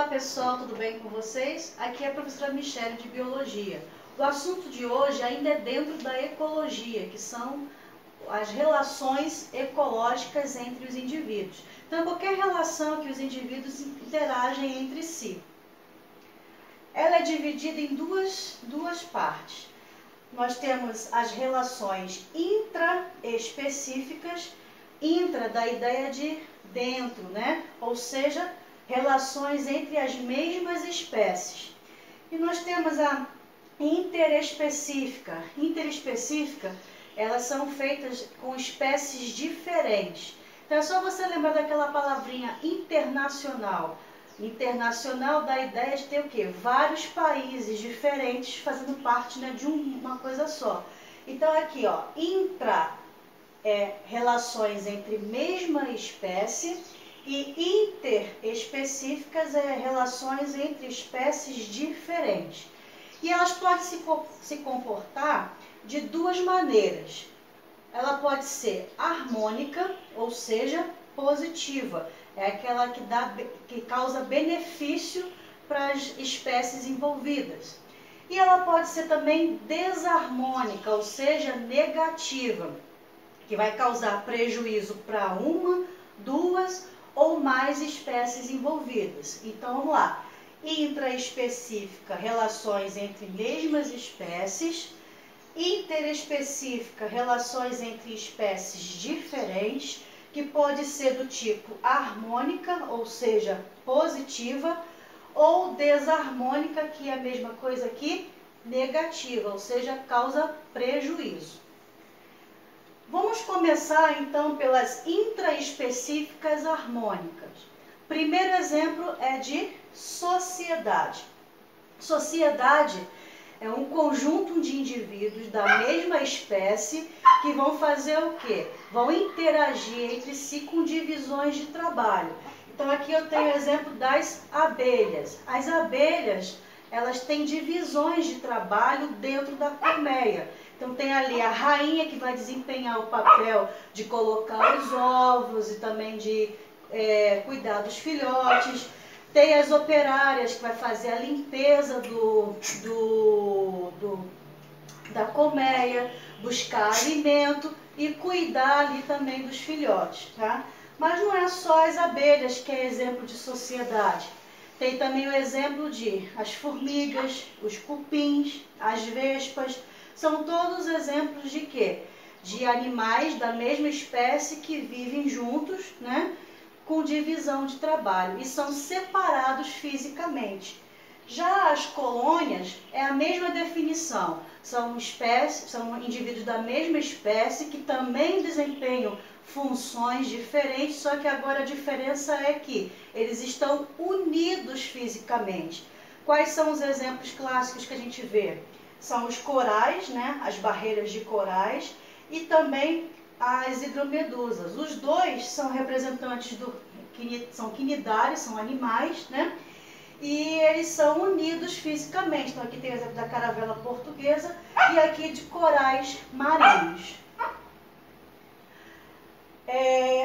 Olá pessoal, tudo bem com vocês? Aqui é a professora Michele de Biologia. O assunto de hoje ainda é dentro da ecologia, que são as relações ecológicas entre os indivíduos. Então, qualquer relação que os indivíduos interagem entre si. Ela é dividida em duas partes. Nós temos as relações intraespecíficas, intra da ideia de dentro, né? Ou seja, relações entre as mesmas espécies. E nós temos a interespecífica. Interespecífica, elas são feitas com espécies diferentes. Então é só você lembrar daquela palavrinha internacional. Internacional dá a ideia de ter o quê? Vários países diferentes fazendo parte, né, de uma coisa só. Então aqui, ó, intra é relações entre mesma espécie e interespecíficas é relações entre espécies diferentes. E elas podem se comportar de duas maneiras. Ela pode ser harmônica, ou seja, positiva. É aquela que causa benefício para as espécies envolvidas. E ela pode ser também desarmônica, ou seja, negativa, que vai causar prejuízo para uma, duas ou mais espécies envolvidas. Então, vamos lá. Intraespecífica, relações entre mesmas espécies. Interespecífica, relações entre espécies diferentes, que pode ser do tipo harmônica, ou seja, positiva, ou desarmônica, que é a mesma coisa aqui, negativa, ou seja, causa prejuízo. Vamos começar então pelas intraespecíficas harmônicas. Primeiro exemplo é de sociedade. Sociedade é um conjunto de indivíduos da mesma espécie que vão fazer o quê? Vão interagir entre si com divisões de trabalho. Então aqui eu tenho o exemplo das abelhas. As abelhas, elas têm divisões de trabalho dentro da colmeia. Então tem ali a rainha que vai desempenhar o papel de colocar os ovos e também de cuidar dos filhotes. Tem as operárias que vai fazer a limpeza da colmeia, buscar alimento e cuidar ali também dos filhotes, tá? Mas não é só as abelhas que é exemplo de sociedade. Tem também o exemplo de as formigas, os cupins, as vespas. São todos exemplos de quê? De animais da mesma espécie que vivem juntos, né? Com divisão de trabalho e são separados fisicamente. Já as colônias é a mesma definição. São indivíduos da mesma espécie que também desempenham funções diferentes, só que agora a diferença é que eles estão unidos fisicamente. Quais são os exemplos clássicos que a gente vê? São os corais, né? As barreiras de corais e também as hidromedusas. Os dois são representantes são quinidários, são animais, né? E eles são unidos fisicamente. Então aqui tem o exemplo da caravela portuguesa e aqui de corais marinhos.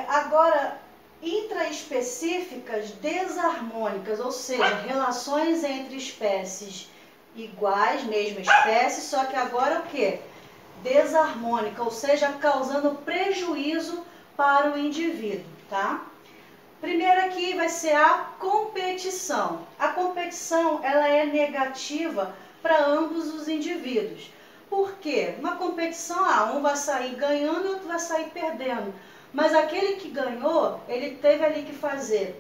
Agora, intraespecíficas desarmônicas, ou seja, relações entre espécies iguais, mesma espécie, só que agora o quê? Desarmônica, ou seja, causando prejuízo para o indivíduo, tá? Primeiro aqui vai ser a competição. A competição, ela é negativa para ambos os indivíduos. Por quê? Uma competição, um vai sair ganhando e o outro vai sair perdendo. Mas aquele que ganhou, ele teve ali que fazer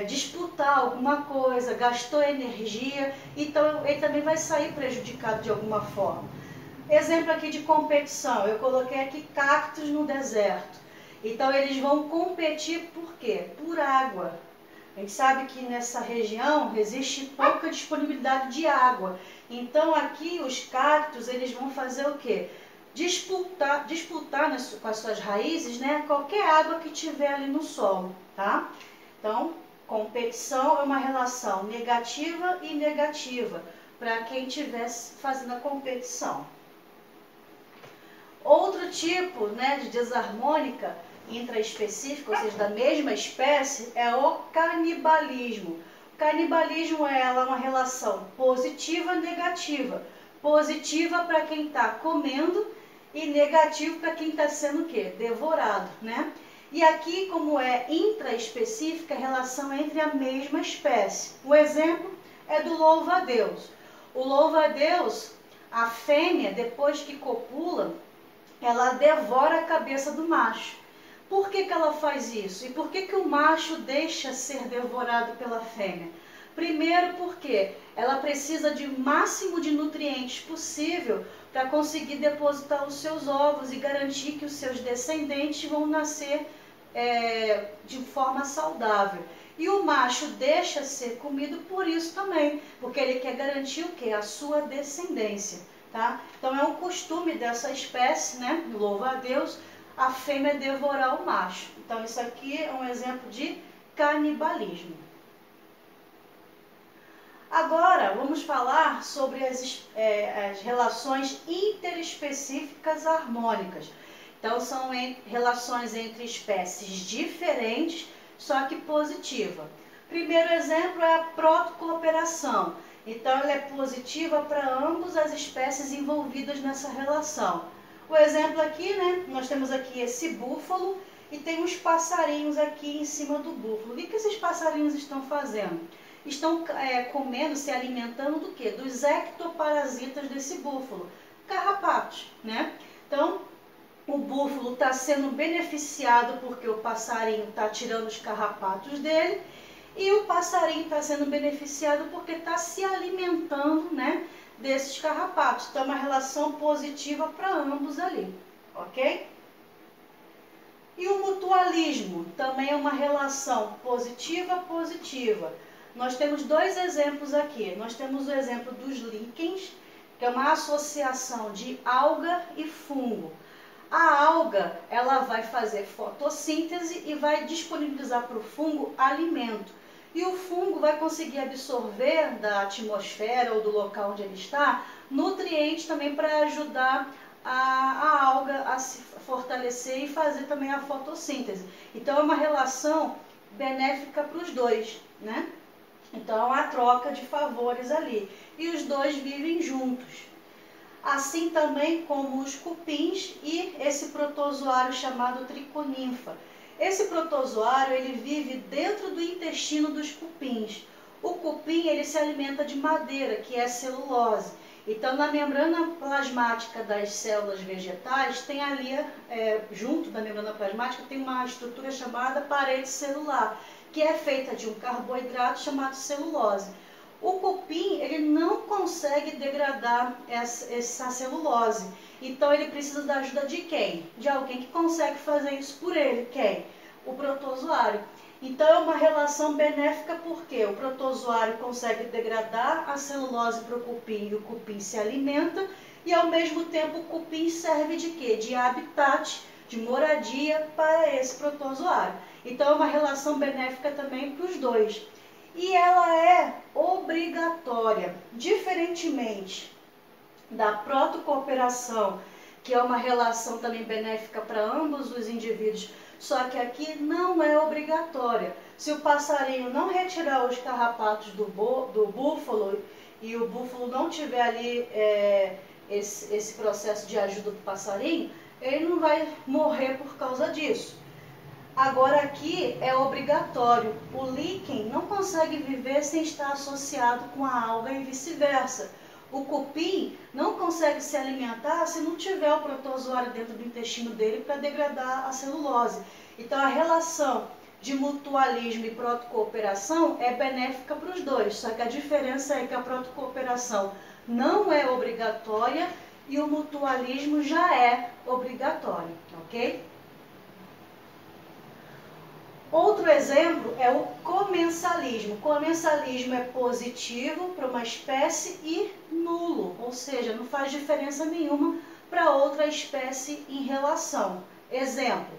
disputar alguma coisa, gastou energia, então ele também vai sair prejudicado de alguma forma. Exemplo aqui de competição, eu coloquei aqui cactos no deserto. Então eles vão competir por quê? Por água. A gente sabe que nessa região existe pouca disponibilidade de água. Então aqui os cactos, eles vão fazer o quê? Disputar com as suas raízes, né, qualquer água que tiver ali no solo, tá? Então, competição é uma relação negativa e negativa para quem estiver fazendo a competição. Outro tipo, né, de desarmônica intraespecífica, ou seja, da mesma espécie, é o canibalismo. Canibalismo é uma relação positiva e negativa. Positiva para quem está comendo e negativo para quem está sendo o quê? Devorado, né? E aqui, como é intraespecífica, a relação entre a mesma espécie. O exemplo é do louva-a-Deus. O louva-a-Deus, a fêmea, depois que copula, ela devora a cabeça do macho. Por que ela faz isso? E por que o macho deixa ser devorado pela fêmea? Primeiro porque ela precisa de máximo de nutrientes possível para conseguir depositar os seus ovos e garantir que os seus descendentes vão nascer de forma saudável. E o macho deixa ser comido por isso também, porque ele quer garantir o quê? A sua descendência, tá? Então é um costume dessa espécie, né? Louva-a-Deus, a fêmea devorar o macho. Então isso aqui é um exemplo de canibalismo. Agora vamos falar sobre as relações interespecíficas harmônicas. Então são relações entre espécies diferentes, só que positiva. Primeiro exemplo é a protocooperação. Então ela é positiva para ambas as espécies envolvidas nessa relação. O exemplo aqui, né? Nós temos aqui esse búfalo e tem uns passarinhos aqui em cima do búfalo. O que esses passarinhos estão fazendo? Estão comendo, se alimentando do quê? Dos ectoparasitas desse búfalo, carrapatos, né? Então, o búfalo está sendo beneficiado porque o passarinho está tirando os carrapatos dele e o passarinho está sendo beneficiado porque está se alimentando, né, desses carrapatos. Então, é uma relação positiva para ambos ali, ok? E o mutualismo também é uma relação positiva-positiva. Nós temos dois exemplos aqui. Nós temos o exemplo dos líquens, que é uma associação de alga e fungo. A alga, ela vai fazer fotossíntese e vai disponibilizar para o fungo alimento. E o fungo vai conseguir absorver da atmosfera ou do local onde ele está nutrientes também para ajudar a alga a se fortalecer e fazer também a fotossíntese. Então é uma relação benéfica para os dois, né? Então há troca de favores ali. E os dois vivem juntos. Assim também como os cupins e esse protozoário chamado triconinfa. Esse protozoário ele vive dentro do intestino dos cupins. O cupim ele se alimenta de madeira, que é celulose. Então na membrana plasmática das células vegetais tem ali, junto da membrana plasmática, tem uma estrutura chamada parede celular, que é feita de um carboidrato chamado celulose. O cupim ele não consegue degradar essa celulose, então ele precisa da ajuda de quem? De alguém que consegue fazer isso por ele. Quem? O protozoário. Então é uma relação benéfica porque o protozoário consegue degradar a celulose para o cupim e o cupim se alimenta e ao mesmo tempo o cupim serve de quê? De habitat, de moradia para esse protozoário. Então é uma relação benéfica também para os dois. E ela é obrigatória, diferentemente da protocooperação, que é uma relação também benéfica para ambos os indivíduos, só que aqui não é obrigatória. Se o passarinho não retirar os carrapatos do búfalo e o búfalo não tiver ali esse processo de ajuda do passarinho, ele não vai morrer por causa disso. Agora aqui é obrigatório. O líquen não consegue viver sem estar associado com a alga e vice-versa. O cupim não consegue se alimentar se não tiver o protozoário dentro do intestino dele para degradar a celulose. Então a relação de mutualismo e protocooperação é benéfica para os dois, só que a diferença é que a protocooperação não é obrigatória e o mutualismo já é obrigatório, ok? Outro exemplo é o comensalismo. Comensalismo é positivo para uma espécie e nulo, ou seja, não faz diferença nenhuma para outra espécie em relação. Exemplo,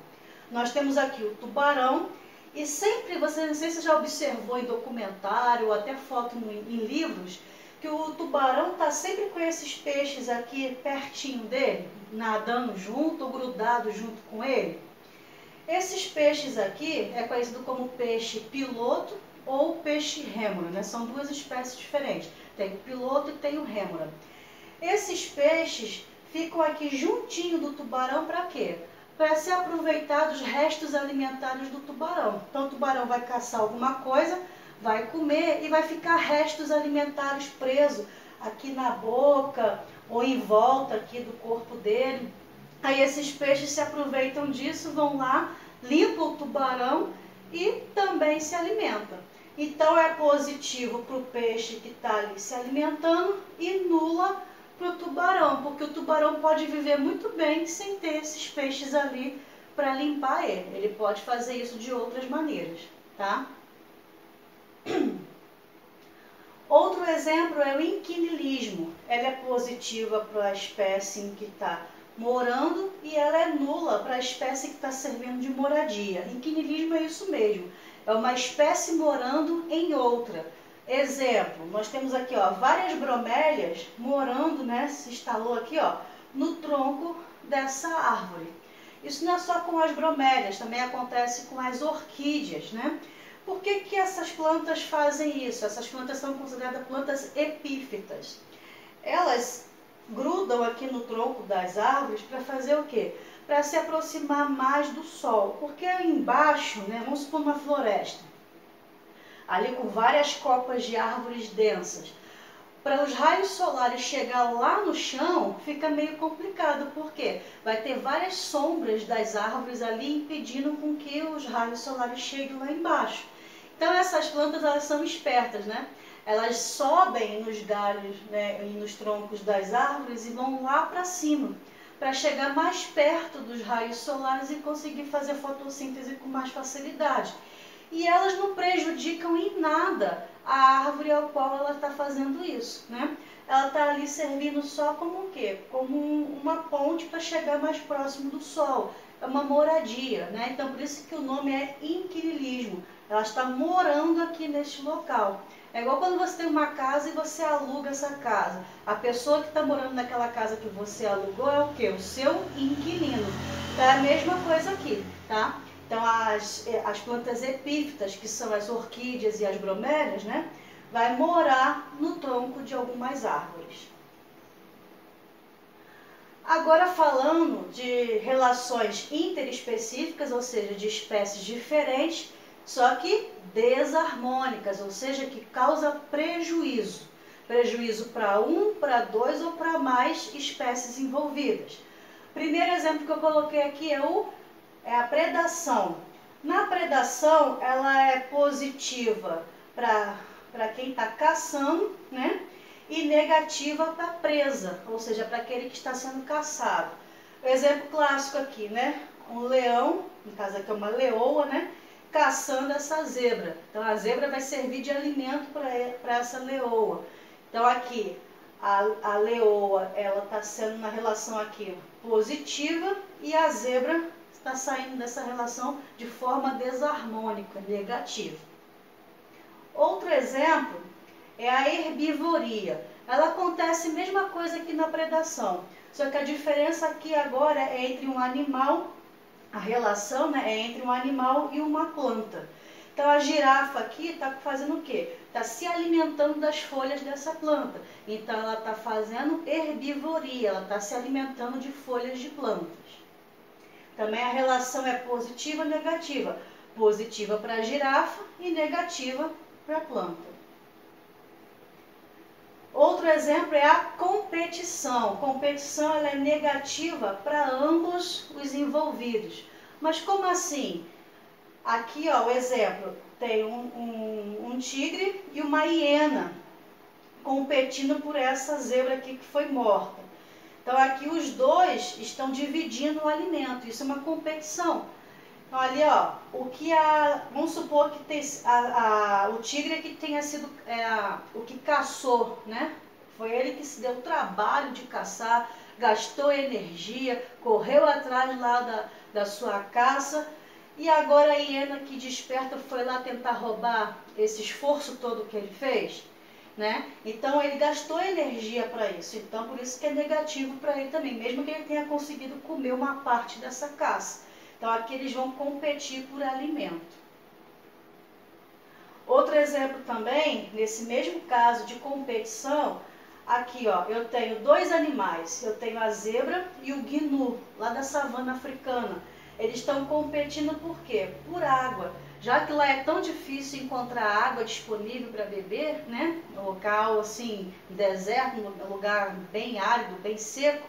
nós temos aqui o tubarão e sempre, não sei se você já observou em documentário ou até foto em livros, que o tubarão está sempre com esses peixes aqui pertinho dele, nadando junto ou grudado junto com ele. Esses peixes aqui é conhecido como peixe piloto ou peixe rêmora, né? São duas espécies diferentes. Tem o piloto e tem o rêmora. Esses peixes ficam aqui juntinho do tubarão para quê? Para se aproveitar dos restos alimentares do tubarão. Então o tubarão vai caçar alguma coisa, vai comer e vai ficar restos alimentares presos aqui na boca ou em volta aqui do corpo dele. Aí esses peixes se aproveitam disso, vão lá, limpam o tubarão e também se alimentam. Então é positivo para o peixe que está ali se alimentando e nula para o tubarão, porque o tubarão pode viver muito bem sem ter esses peixes ali para limpar ele. Ele pode fazer isso de outras maneiras, tá? Outro exemplo é o inquilinismo. Ela é positiva para a espécie em que está morando e ela é nula para a espécie que está servindo de moradia. Inquilinismo é isso mesmo, é uma espécie morando em outra. Exemplo, nós temos aqui ó, várias bromélias morando, né, se instalou aqui ó, no tronco dessa árvore. Isso não é só com as bromélias, também acontece com as orquídeas, né? Por que essas plantas fazem isso? Essas plantas são consideradas plantas epífitas. Elas grudam aqui no tronco das árvores para fazer o quê? Para se aproximar mais do sol. Porque aí embaixo, né, vamos supor uma floresta, ali com várias copas de árvores densas, para os raios solares chegar lá no chão, fica meio complicado, porque vai ter várias sombras das árvores ali impedindo com que os raios solares cheguem lá embaixo. Então essas plantas elas são espertas, né? Elas sobem nos galhos, né, e nos troncos das árvores e vão lá para cima, para chegar mais perto dos raios solares e conseguir fazer fotossíntese com mais facilidade. E elas não prejudicam em nada a árvore ao qual ela está fazendo isso, né? Ela está ali servindo só como o quê? Como uma ponte para chegar mais próximo do sol. É uma moradia, né? Então por isso que o nome é inquilinismo. Ela está morando aqui neste local. É igual quando você tem uma casa e você aluga essa casa. A pessoa que está morando naquela casa que você alugou é o quê? O seu inquilino. Então é a mesma coisa aqui, tá? Então as plantas epífitas, que são as orquídeas e as bromélias, né, vai morar no tronco de algumas árvores. Agora falando de relações interespecíficas, ou seja, de espécies diferentes, só que desarmônicas, ou seja, que causa prejuízo. Prejuízo para um, para dois ou para mais espécies envolvidas. Primeiro exemplo que eu coloquei aqui é a predação. Na predação, ela é positiva para quem está caçando, né? E negativa para a presa, ou seja, para aquele que está sendo caçado. O exemplo clássico aqui, né? Um leão, no caso aqui é uma leoa, né? Caçando essa zebra. Então a zebra vai servir de alimento para essa leoa. Então aqui a leoa ela está sendo uma relação aqui positiva e a zebra está saindo dessa relação de forma desarmônica, negativa. Outro exemplo é a herbivoria. Ela acontece a mesma coisa que na predação, só que a diferença aqui agora é entre um animal, a relação, né, é entre um animal e uma planta. Então a girafa aqui está fazendo o quê? Está se alimentando das folhas dessa planta. Então ela está fazendo herbivoria, ela está se alimentando de folhas de plantas. Também a relação é positiva e negativa. Positiva para a girafa e negativa para a planta. Outro exemplo é a competição. Competição ela é negativa para ambos os envolvidos. Mas como assim? Aqui, ó, o exemplo, tem um tigre e uma hiena competindo por essa zebra aqui que foi morta. Então aqui os dois estão dividindo o alimento, isso é uma competição. Então ali ó, vamos supor que o tigre que tenha sido o que caçou, né? Foi ele que se deu o trabalho de caçar, gastou energia, correu atrás lá da sua caça e agora a hiena que desperta foi lá tentar roubar esse esforço todo que ele fez. Né? Então ele gastou energia para isso, então por isso que é negativo para ele também, mesmo que ele tenha conseguido comer uma parte dessa caça. Então aqui eles vão competir por alimento. Outro exemplo também, nesse mesmo caso de competição, aqui ó, eu tenho dois animais, eu tenho a zebra e o gnu, lá da savana africana. Eles estão competindo por quê? Por água. Já que lá é tão difícil encontrar água disponível para beber, né? No local assim, deserto, um lugar bem árido, bem seco.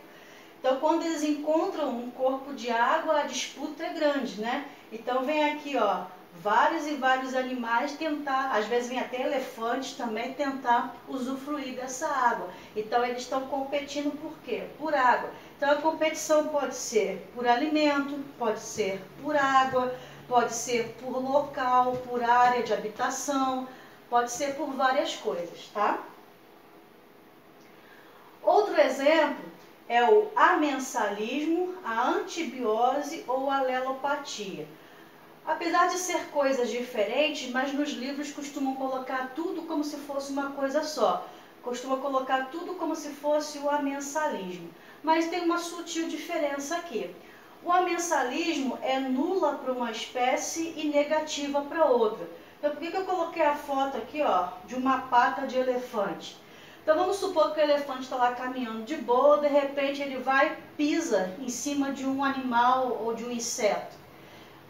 Então, quando eles encontram um corpo de água, a disputa é grande, né? Então, vem aqui, ó, vários e vários animais tentar, às vezes vem até elefantes também tentar usufruir dessa água. Então, eles estão competindo por quê? Por água. Então, a competição pode ser por alimento, pode ser por água, pode ser por local, por área de habitação, pode ser por várias coisas, tá? Outro exemplo é o amensalismo, a antibiose ou a alelopatia. Apesar de ser coisas diferentes, mas nos livros costumam colocar tudo como se fosse uma coisa só. Costuma colocar tudo como se fosse o amensalismo. Mas tem uma sutil diferença aqui. O amensalismo é nula para uma espécie e negativa para outra. Então, por que eu coloquei a foto aqui, ó, de uma pata de elefante? Então, vamos supor que o elefante está lá caminhando de boa, de repente ele vai, pisa em cima de um animal ou de um inseto.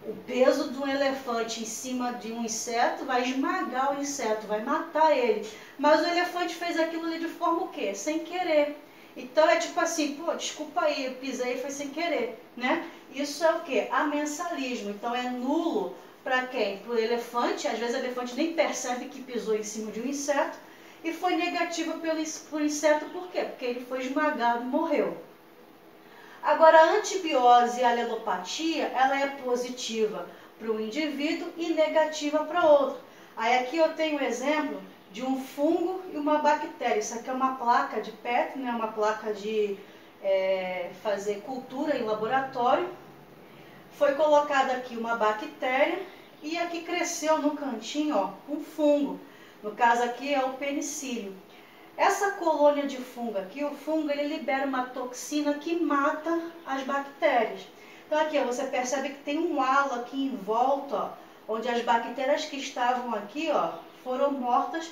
O peso de um elefante em cima de um inseto vai esmagar o inseto, vai matar ele. Mas o elefante fez aquilo ali de forma o quê? Sem querer. Então é tipo assim, pô, desculpa aí, eu pisei e foi sem querer, né? Isso é o quê? Amensalismo. Então é nulo para quem? Para o elefante. Às vezes o elefante nem percebe que pisou em cima de um inseto. E foi negativo por inseto, por quê? Porque ele foi esmagado e morreu. Agora, a antibiose e a alelopatia, ela é positiva para o indivíduo e negativa para outro. Aí aqui eu tenho um exemplo de um fungo e uma bactéria. Isso aqui é uma placa de PET, né? Uma placa de fazer cultura em laboratório. Foi colocada aqui uma bactéria e aqui cresceu no cantinho, ó, um fungo. No caso aqui é o penicílio. Essa colônia de fungo aqui, o fungo ele libera uma toxina que mata as bactérias. Então aqui ó, você percebe que tem um halo aqui em volta, ó, onde as bactérias que estavam aqui ó, foram mortas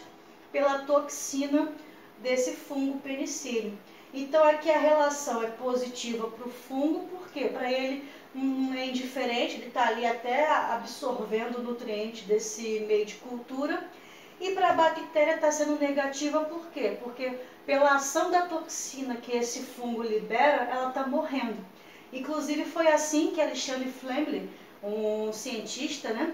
pela toxina desse fungo penicílio. Então aqui a relação é positiva para o fungo, porque para ele não é indiferente, ele está ali até absorvendo o nutriente desse meio de cultura. E para a bactéria está sendo negativa por quê? Porque pela ação da toxina que esse fungo libera, ela está morrendo. Inclusive foi assim que Alexandre Fleming, um cientista, né,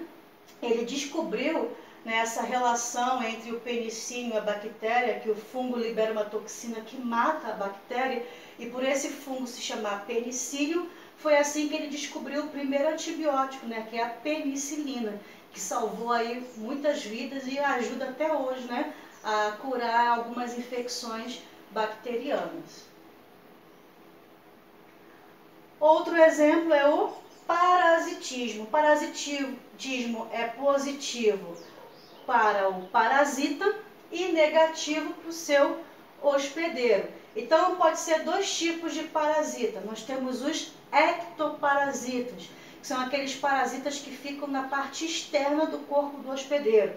ele descobriu, né, essa relação entre o penicílio e a bactéria, que o fungo libera uma toxina que mata a bactéria, e por esse fungo se chamar penicílio, foi assim que ele descobriu o primeiro antibiótico, né, que é a penicilina, que salvou aí muitas vidas e ajuda até hoje, né, a curar algumas infecções bacterianas. Outro exemplo é o parasitismo. O parasitismo é positivo para o parasita e negativo para o seu hospedeiro. Então pode ser dois tipos de parasita. Nós temos os ectoparasitas, que são aqueles parasitas que ficam na parte externa do corpo do hospedeiro.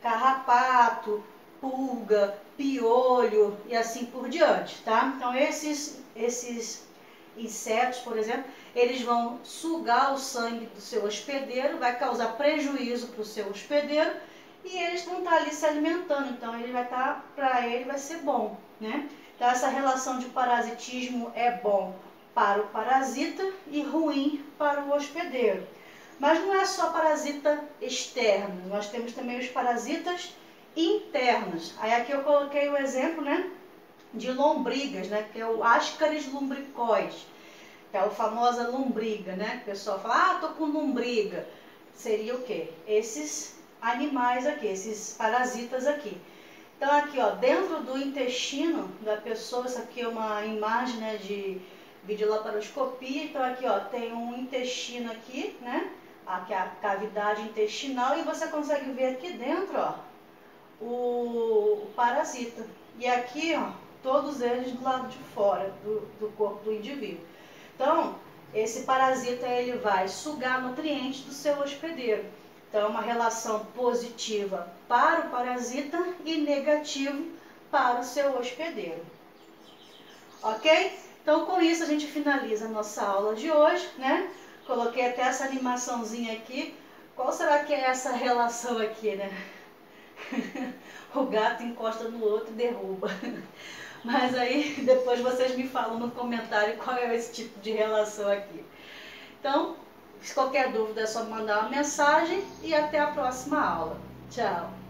Carrapato, pulga, piolho e assim por diante, tá? Então esses insetos, por exemplo, eles vão sugar o sangue do seu hospedeiro, vai causar prejuízo para o seu hospedeiro e eles vão estar ali se alimentando. Então ele vai estar, para ele vai ser bom, né? Então essa relação de parasitismo é bom para o parasita e ruim para o hospedeiro. Mas não é só parasita externo, nós temos também os parasitas internos. Aí aqui eu coloquei o exemplo, né, de lombrigas, né, que é o Ascaris lumbricoides, que é a famosa lombriga, né? O pessoal fala, ah, tô com lombriga. Seria o quê? Esses animais aqui, esses parasitas aqui. Então aqui, ó, dentro do intestino da pessoa, isso aqui é uma imagem, né, de videolaparoscopia. Então aqui, ó, tem um intestino aqui, né? Aqui a cavidade intestinal e você consegue ver aqui dentro, ó, o parasita. E aqui, ó, todos eles do lado de fora do corpo do indivíduo. Então, esse parasita ele vai sugar nutrientes do seu hospedeiro. Então, uma relação positiva para o parasita e negativo para o seu hospedeiro. Ok? Então, com isso, a gente finaliza a nossa aula de hoje, né? Coloquei até essa animaçãozinha aqui. Qual será que é essa relação aqui, né? O gato encosta no outro e derruba. Mas aí, depois vocês me falam no comentário qual é esse tipo de relação aqui. Então, se qualquer dúvida é só mandar uma mensagem e até a próxima aula. Tchau!